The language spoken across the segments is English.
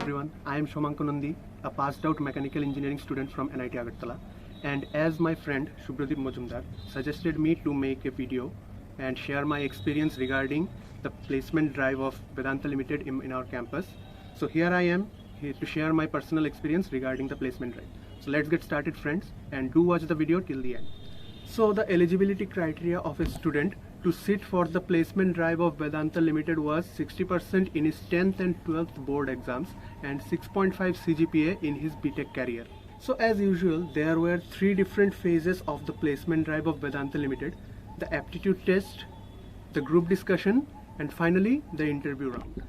everyone, I am Shomanko Nandi, a passed out mechanical engineering student from NIT Agartala, and as my friend Shubhradeep Majumdar suggested me to make a video and share my experience regarding the placement drive of Vedanta Limited in our campus. So here I am here to share my personal experience regarding the placement drive. So let's get started friends, and do watch the video till the end. So the eligibility criteria of a student to sit for the placement drive of Vedanta Limited was 60% in his 10th and 12th board exams and 6.5 CGPA in his BTech career. So as usual, there were 3 different phases of the placement drive of Vedanta Limited: the aptitude test, the group discussion, and finally the interview round.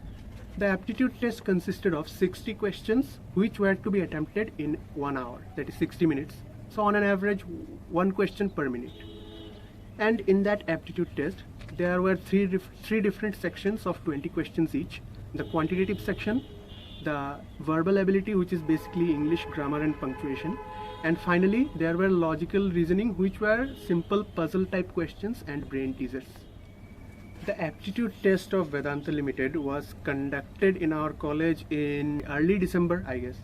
The aptitude test consisted of 60 questions which were to be attempted in 1 hour, that is 60 minutes. So on an average, 1 question per minute. And in that aptitude test, there were three different sections of 20 questions each: the quantitative section, the verbal ability, which is basically English grammar and punctuation, and finally there were logical reasoning, which were simple puzzle type questions and brain teasers. The aptitude test of Vedanta Limited was conducted in our college in early December, I guess.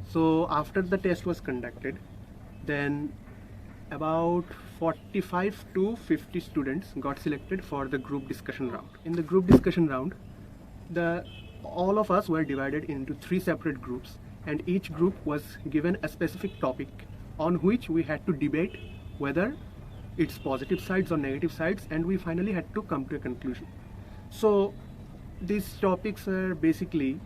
So after the test was conducted, then about 45 to 50 students got selected for the group discussion round. In the group discussion round, all of us were divided into 3 separate groups, and each group was given a specific topic on which we had to debate whether its positive sides or negative sides, and we finally had to come to a conclusion. So these topics are basically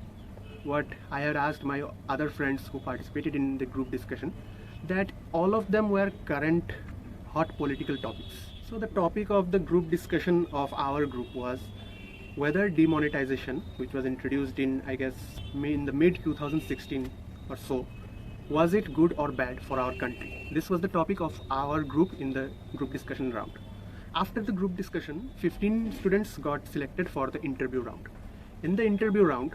what I had asked my other friends who participated in the group discussion, that all of them were current hot political topics. So the topic of the group discussion of our group was whether demonetization, which was introduced in, I guess, in the mid 2016 or so, was it good or bad for our country? This was the topic of our group in the group discussion round. After the group discussion, 15 students got selected for the interview round. In the interview round,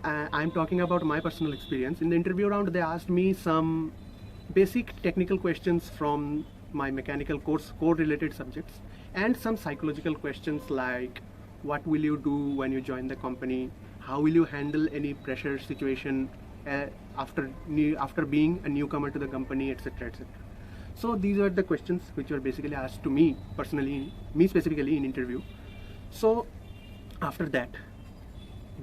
I'm talking about my personal experience. In the interview round, they asked me some basic technical questions from my mechanical course, core related subjects, and some psychological questions like what will you do when you join the company, how will you handle any pressure situation after being a newcomer to the company, etc., etc. So these are the questions which were basically asked to me personally, me specifically in interview. So after that,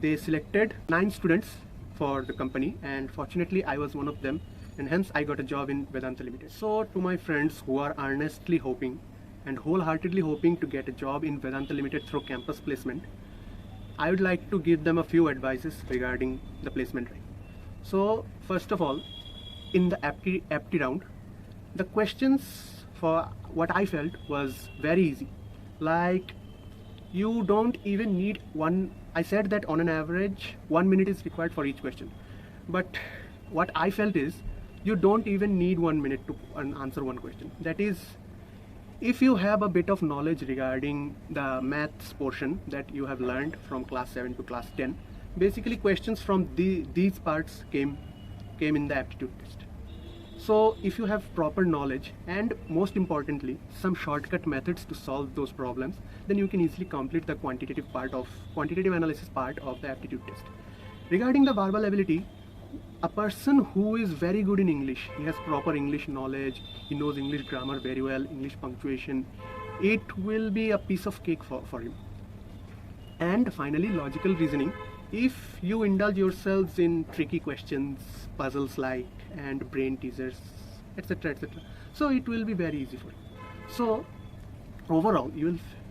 they selected 9 students for the company, and fortunately I was one of them, and hence I got a job in Vedanta Limited. So to my friends who are earnestly hoping and wholeheartedly hoping to get a job in Vedanta Limited through campus placement, I would like to give them a few advices regarding the placement drive. So first of all, in the apti round, the questions for what I felt was very easy. Like, you don't even need one. I said that on an average 1 minute is required for each question, but what I felt is you don't even need 1 minute to answer one question. That is, if you have a bit of knowledge regarding the maths portion that you have learned from class 7 to class 10, basically questions from these parts came in the aptitude test. So if you have proper knowledge and most importantly some shortcut methods to solve those problems, then you can easily complete the quantitative analysis part of the aptitude test. Regarding the verbal ability, a person who is very good in English, he has proper English knowledge, he knows English grammar very well, English punctuation, it will be a piece of cake for him. And finally, logical reasoning. If you indulge yourselves in tricky questions, puzzles like, and brain teasers, etc., etc., so it will be very easy for you. So overall,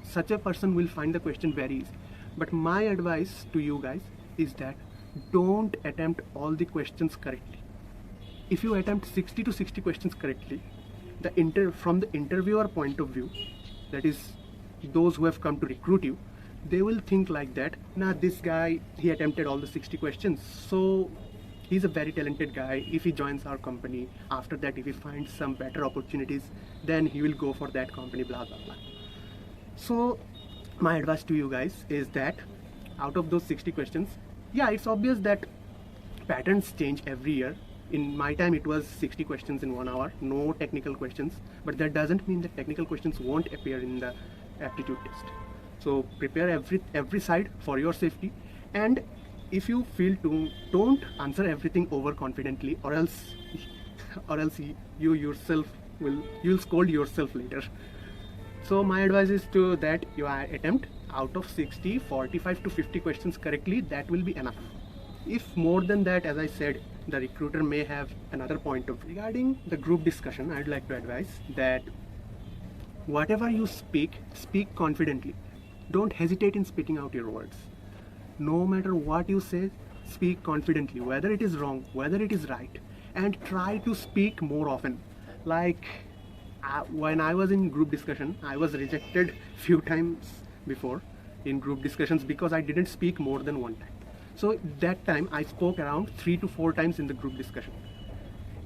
such a person will find the question very easy. But my advice to you guys is that don't attempt all the questions correctly. If you attempt 60 to 60 questions correctly, from the interviewer point of view, that is those who have come to recruit you, they will think like that, nah, this guy, he attempted all the 60 questions, so he's a very talented guy. If he joins our company, after that if he finds some better opportunities, then he will go for that company, blah blah blah. So my advice to you guys is that out of those 60 questions, yeah, it's obvious that patterns change every year. In my time it was 60 questions in 1 hour, no technical questions, but that doesn't mean that technical questions won't appear in the aptitude test. So prepare every side for your safety, and if you feel to, don't answer everything overconfidently, or else you yourself you'll scold yourself later. So my advice is to that you attempt out of 60, 45 to 50 questions correctly. That will be enough. If more than that, as I said, the recruiter may have another point of view. Regarding the group discussion, I'd like to advise that whatever you speak confidently. Don't hesitate in spitting out your words. No matter what you say, speak confidently, whether it is wrong, whether it is right, and try to speak more often. Like when I was in group discussion, I was rejected few times before in group discussions because I didn't speak more than one time. So that time I spoke around 3 to 4 times in the group discussion.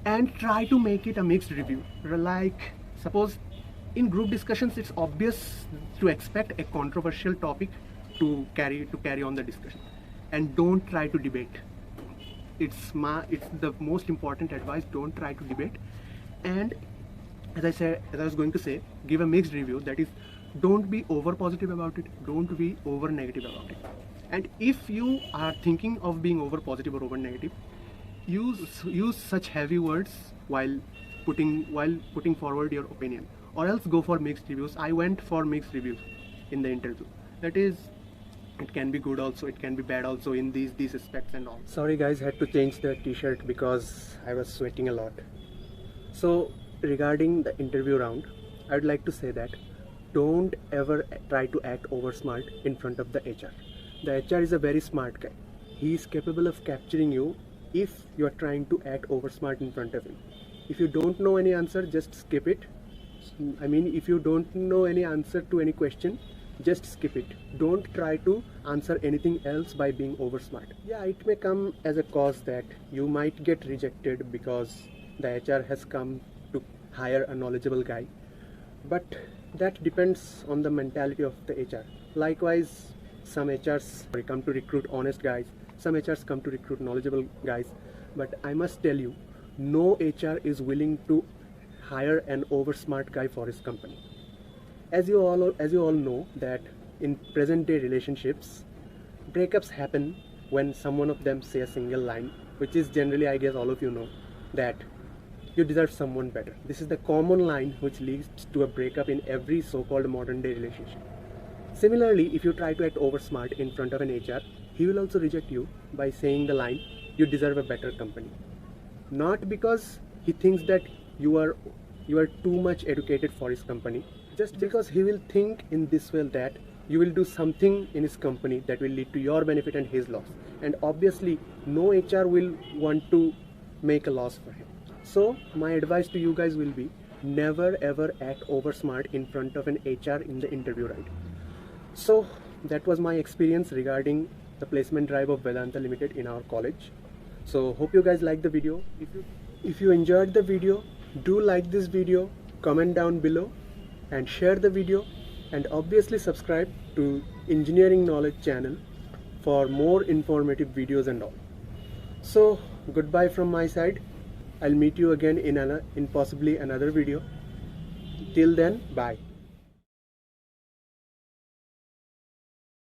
And try to make it a mixed review. Like suppose in group discussions it's obvious to expect a controversial topic to carry on the discussion, and don't try to debate. It's the most important advice. Don't try to debate. And as I was going to say, give a mixed review. That is, don't be over positive about it, don't be over negative about it. And if you are thinking of being over positive or over negative, use such heavy words while putting forward your opinion, or else go for mixed reviews. I went for mixed reviews in the interview. That is, it can be good also, it can be bad also in these aspects and all. Sorry guys, had to change the t-shirt because I was sweating a lot. So regarding the interview round, I would like to say that don't ever try to act over smart in front of the HR. The HR is a very smart guy. He is capable of capturing you if you are trying to act over smart in front of him. If you don't know any answer, just skip it. I mean, if you don't know any answer to any question, just skip it. Don't try to answer anything else by being over smart. Yeah, it may come as a cause that you might get rejected because the HR has come to hire a knowledgeable guy, but that depends on the mentality of the HR. Likewise, some HRs come to recruit honest guys, some HRs come to recruit knowledgeable guys, but I must tell you, no HR is willing to hire an over smart guy for his company. As you all know that in present day relationships, breakups happen when someone of them say a single line, which is generally, I guess all of you know, that you deserve someone better. This is the common line which leads to a breakup in every so-called modern day relationship. Similarly, if you try to act over smart in front of an HR, he will also reject you by saying the line, you deserve a better company. Not because he thinks that you are too much educated for his company, just because he will think in this way that you will do something in his company that will lead to your benefit and his loss. And obviously, no HR will want to make a loss for him. So my advice to you guys will be, never ever act over smart in front of an HR in the interview round. So that was my experience regarding the placement drive of Vedanta Limited in our college. So hope you guys liked the video. If you enjoyed the video, do like this video, comment down below and share the video, and obviously subscribe to Engineering Knowledge channel for more informative videos and all. So goodbye from my side. I'll meet you again in possibly another video. Till then, bye.